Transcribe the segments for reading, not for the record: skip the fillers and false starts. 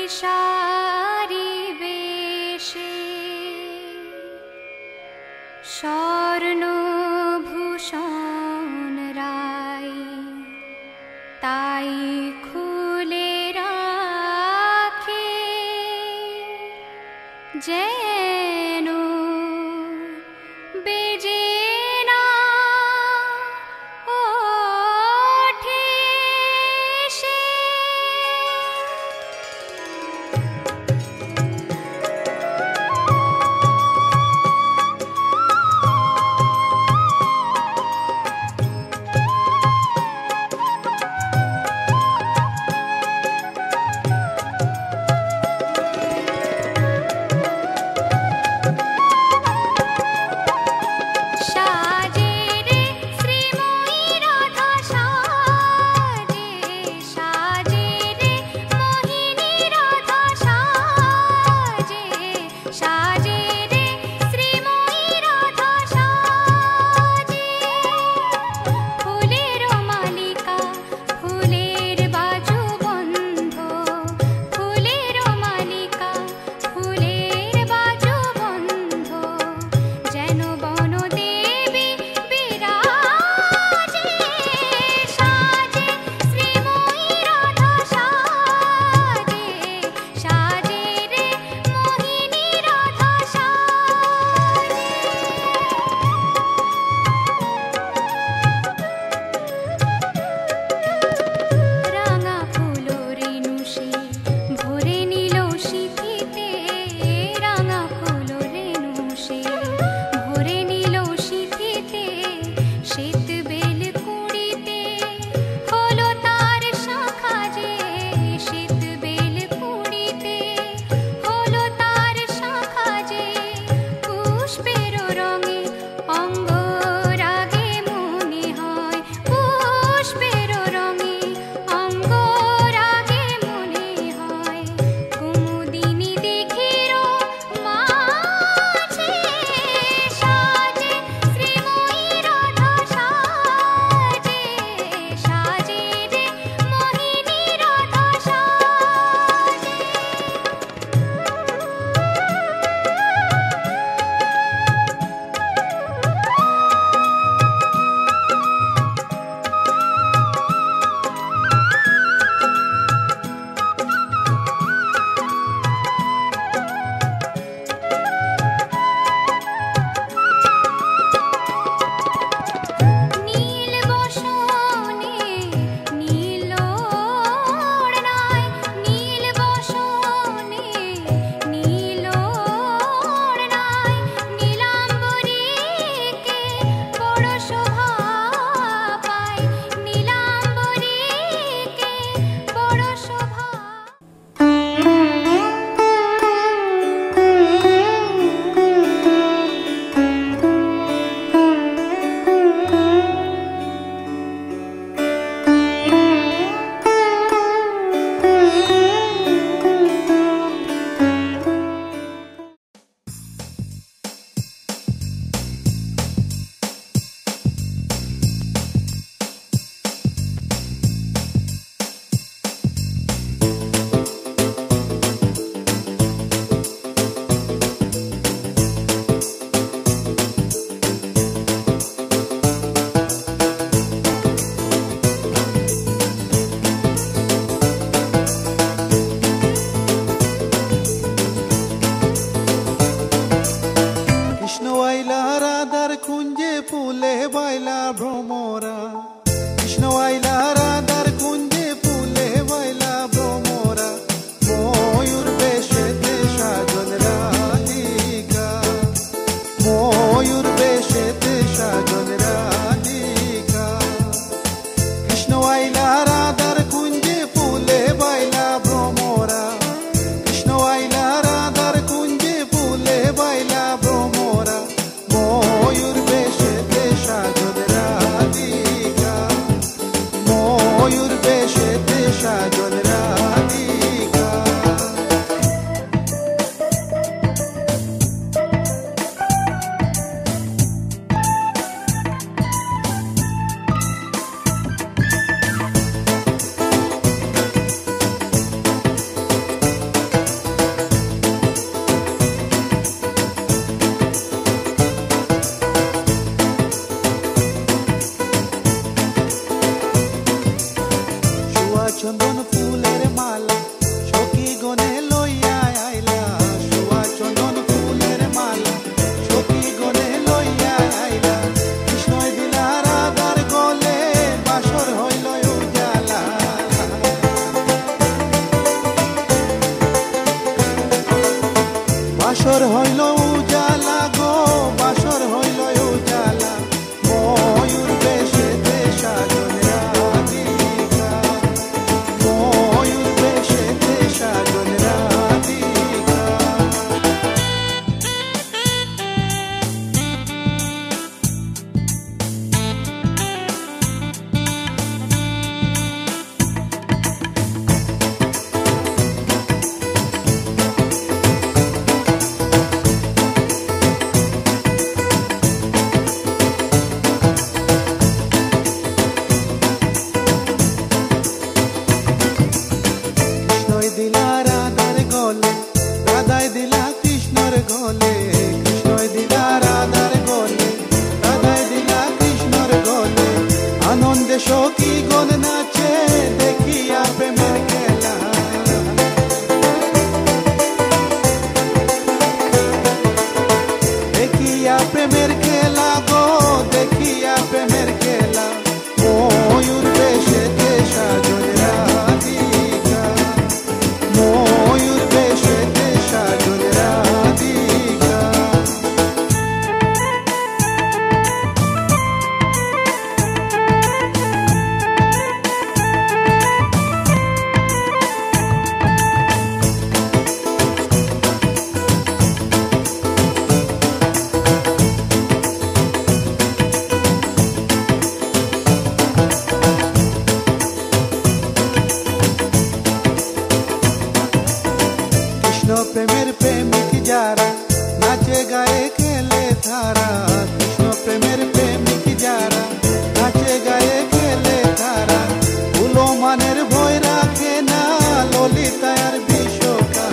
সারি বেশে স্বর্ণভূষণ রাই তাই খুলে রাখে যেন বেজে না ওঠে সে। চন্দন ফুলের মালা সখী গনে লইয়া আইলা সোয়া চন্দন ফুলের মালা সখী গনে লইয়া আইলা কৃষ্ণই দিলা রাধার গলে বাসর হইল উজালা বাসর হইল উজালা গো বাসর হইল উজালা ময়ূর বেশেতে সাজন রাধিকা ময়ূর বেশেতে সাজন রাধিকা কৃষ্ণই দিলা রাধার গলে রাধাই দিলা কৃষ্ণর গলে কৃষ্ণই দিলা রাধার গলে রাধাই দিলা কৃষ্ণর গলে আনন্দে সখী গণ নাচে দেখিয়া প্রেমের খেলা দেখিয়া প্রেমের খেলা গো দেখিয়া প্রেমের খেলা ময়ূর বেশেতে সাজন রাধিকা ময়ূর বেশেতে সাজন রাধিকা কৃষ্ণ প্রেমের প্রেমিক যারা নাচে গায়ে খেলে তারা কৃষ্ণ প্রেমের প্রেমিক যারা নাচে গায়ে খেলে তারা উলো মানের ভয় রাখে না ললিতার বিশ্বকা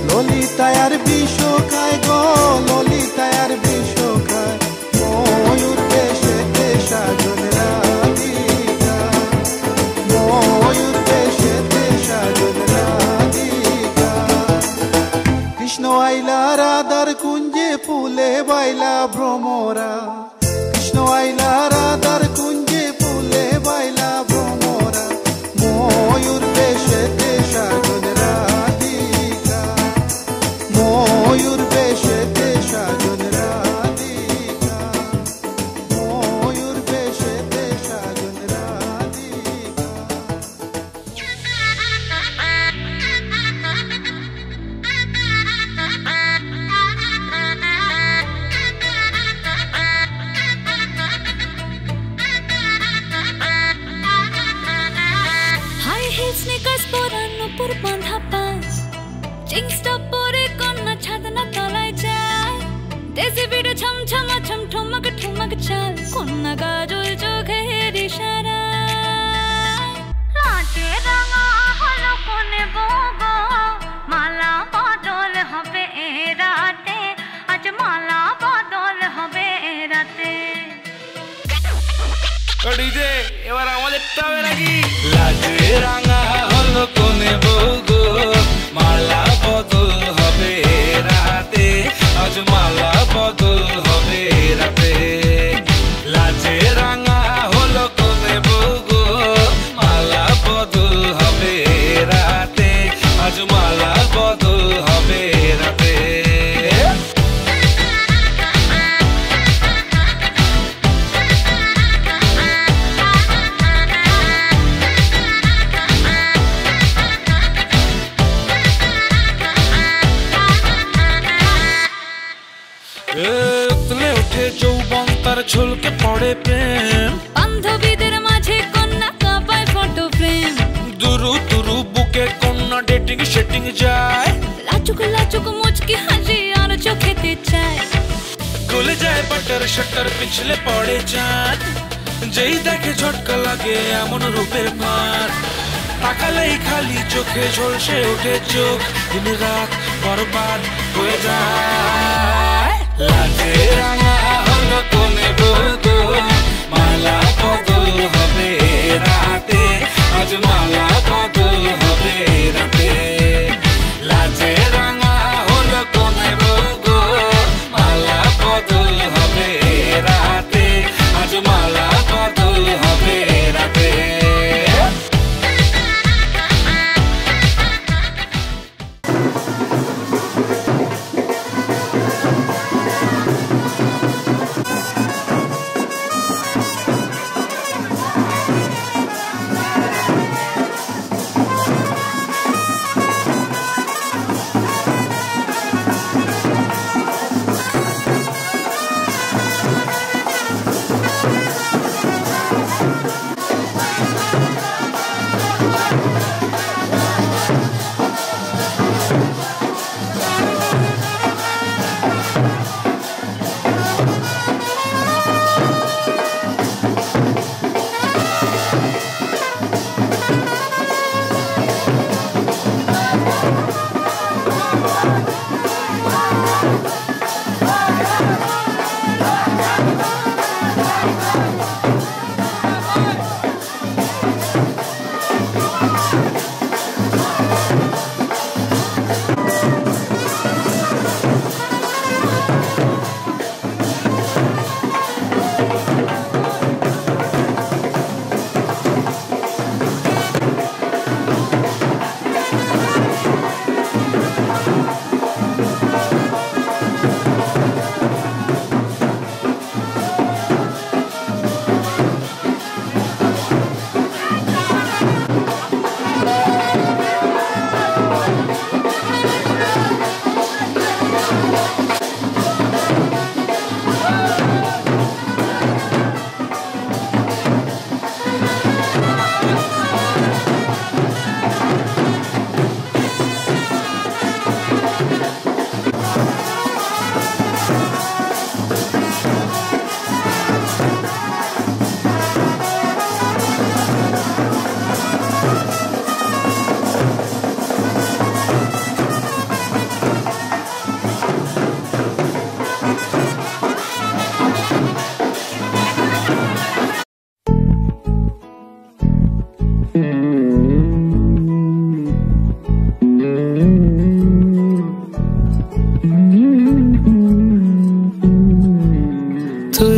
ললিতার বিশ্বকায় গো ললিতার বিশ্বকায় ময়ূর বেশেতে সাজন রাধিকা ময়ূর বেশেতে সাজন রাধিকা কৃষ্ণ আইলা রাধার কুঞ্জে ফুলে বাইলা ভ্রমরা কৃষ্ণ আইলা রাধার কুঞ্জে ফুলে বাইলা ভ্রমরা ময়ূর বেশেতে সাজন রাধিকা ময়ূর বেশেতে সাজন রাধিকা ময়ূর বেশেতে সাজন রাধিকা হাই হিল স্নিকার্স পরান উপর বাঁধা পাঁচ জিন্সটা পরে কন্যা ছাদনা তলায় যায় দেশি বিড়ে ছমছমা ছম ঠমক ঠমক চাল কন্যা গাজল চোখের ইশারা লাটে রাঙা হলো কোনে বগো মালা বদল হবে এ রাতে আজ মালা বদল হবে এ রাতে ডিজে এবার আমাদেরটা হবে নাকি লাজে রাঙা হলো কোনে বউগো মালা বদল হবে রাতে আজ মালা বদল হবে রাতে লাজে রাঙা হলো কোনে বউগো মালা বদল হবে রাতে আজ মালা বদল হবে রাতে উতলে ওঠে যৌবন তার ঝলকে পড়ে প্রেম বান্ধবীদের মাঝে কন্যা কাঁপায় ফটো ফ্রেম দুরু দুরু বুকে কন্যা ডেটিং সেটিং যায় লাচুক লাচুক মুচকি হাসি আর চোখেতে চায় গলে যায় বাটার শাটার পিছলে পড়ে চাঁদ যেই দেখে ঝটকা লাগে এমন রূপের মার তাকালেই খালি চোখে ঝলসে ওঠে চোখ দিন রাত বরবাদ হয়ে যায় লাজে রাঙা হলো কোনে বউ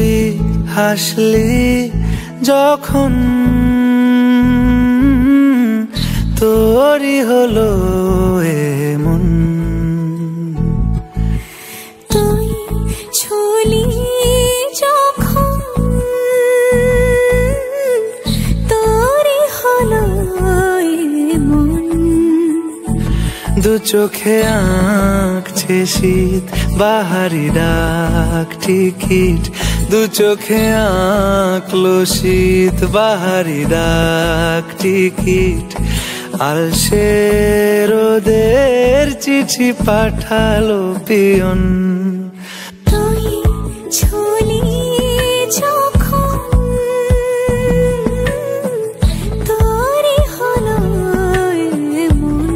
তুই হাসলি যখন তোরই হলো এমন। তুই ছুলি যখন তোরই হলো এমন। দু চোখে আঁকছে শীত বাহারি ডাক টিকিট, দু চোখে আঁকলো শীত বাহারি ডাক টিকিট। আলসে রোদের চিঠি পাঠালো পিয়ন। তুই ছুলি যখন তোরই হলো এমন।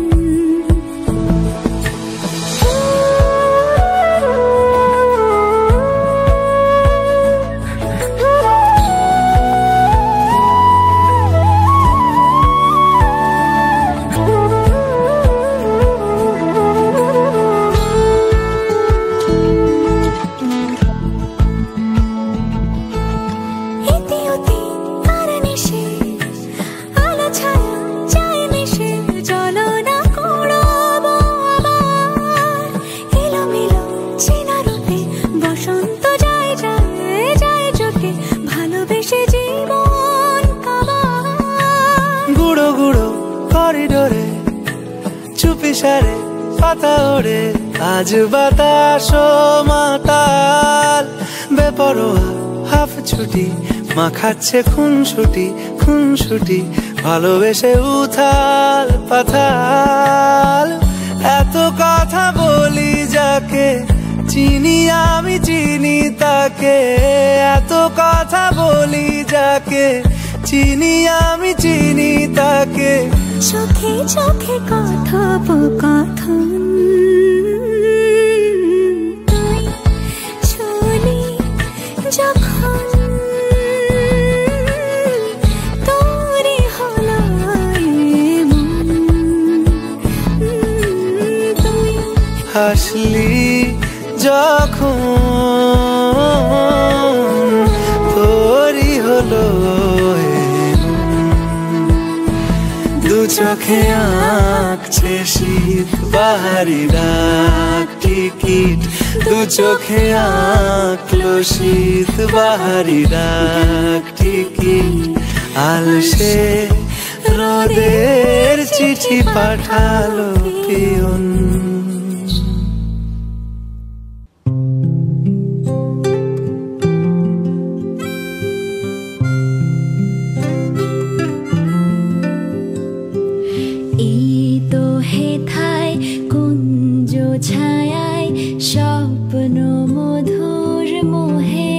গুঁড়ো গুঁড়ো করিডোরে চুপি সারে পাতা ওড়ে, আজ বাতাস মাতাল বেপরোয়া হাফ ছুটি মাখাচ্ছে খুনসুটি খুনসুটি, ভালোবেসে উথাল পাথাল। এত কথা বলি যাকে চিনি আমি চিনি তাকে, এত কথা বলি যাকে চিনি আমি চিনি তাকে। চোখে চোখে কথোপকথন, তুই ছুলি যখন তোরই হলো এমন। তুই হাসলি যখন তোরই হলো দু চোখে আঁকছে শীত বাহারি ডাক টিকিট, দু চোখে আঁকলো শীত বাহারি ডাক টিকিট। আলসে রোদের চিঠি পাঠালো পিয়ন। ছায়ায় স্বপ্ন মধুর মোহে,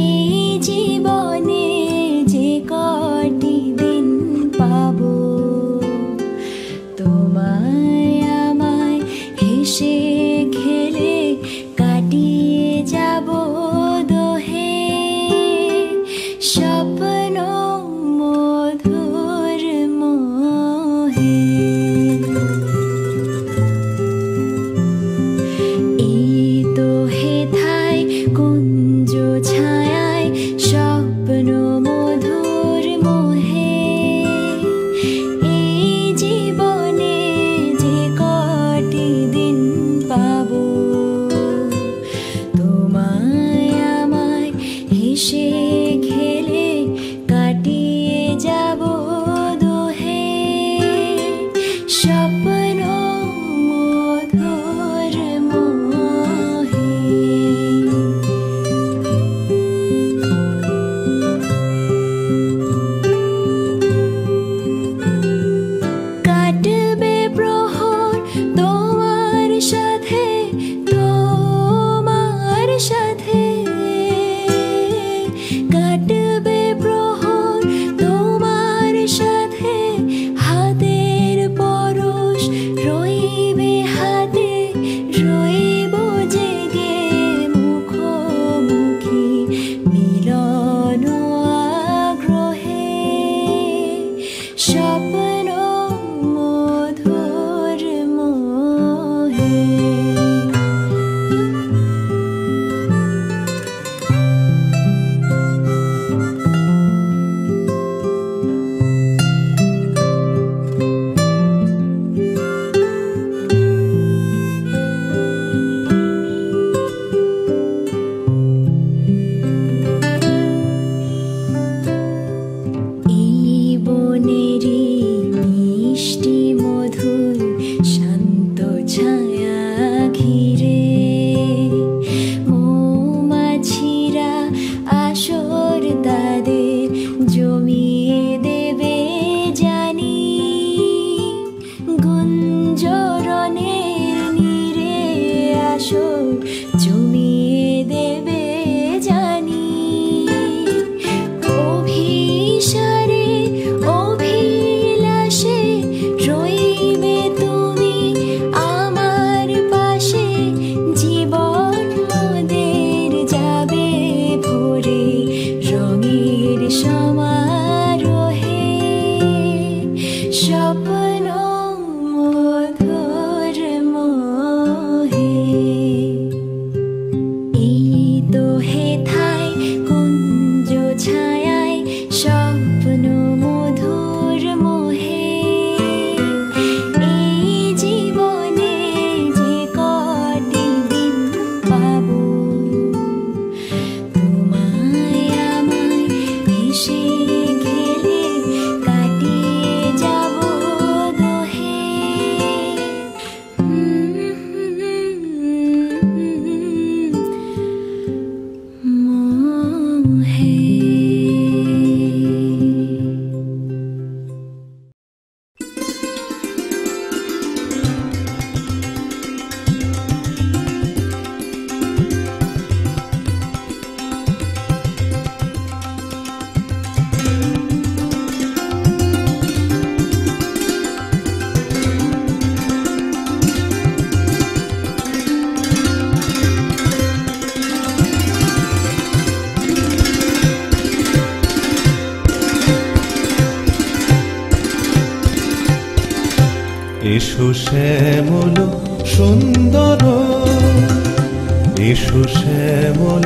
এই জীবনে যে কটি দিন পাবো তোমায় এসো শ্যামল সুন্দর, এসো শ্যামল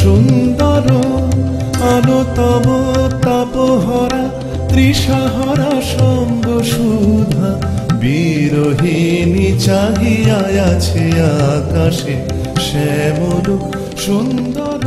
সুন্দর, আলো তব তাপহরা তৃষাহরা সঙ্গ সুধা, বিরোহিণী চাহিয়া আছে আকাশে শ্যামল সুন্দর।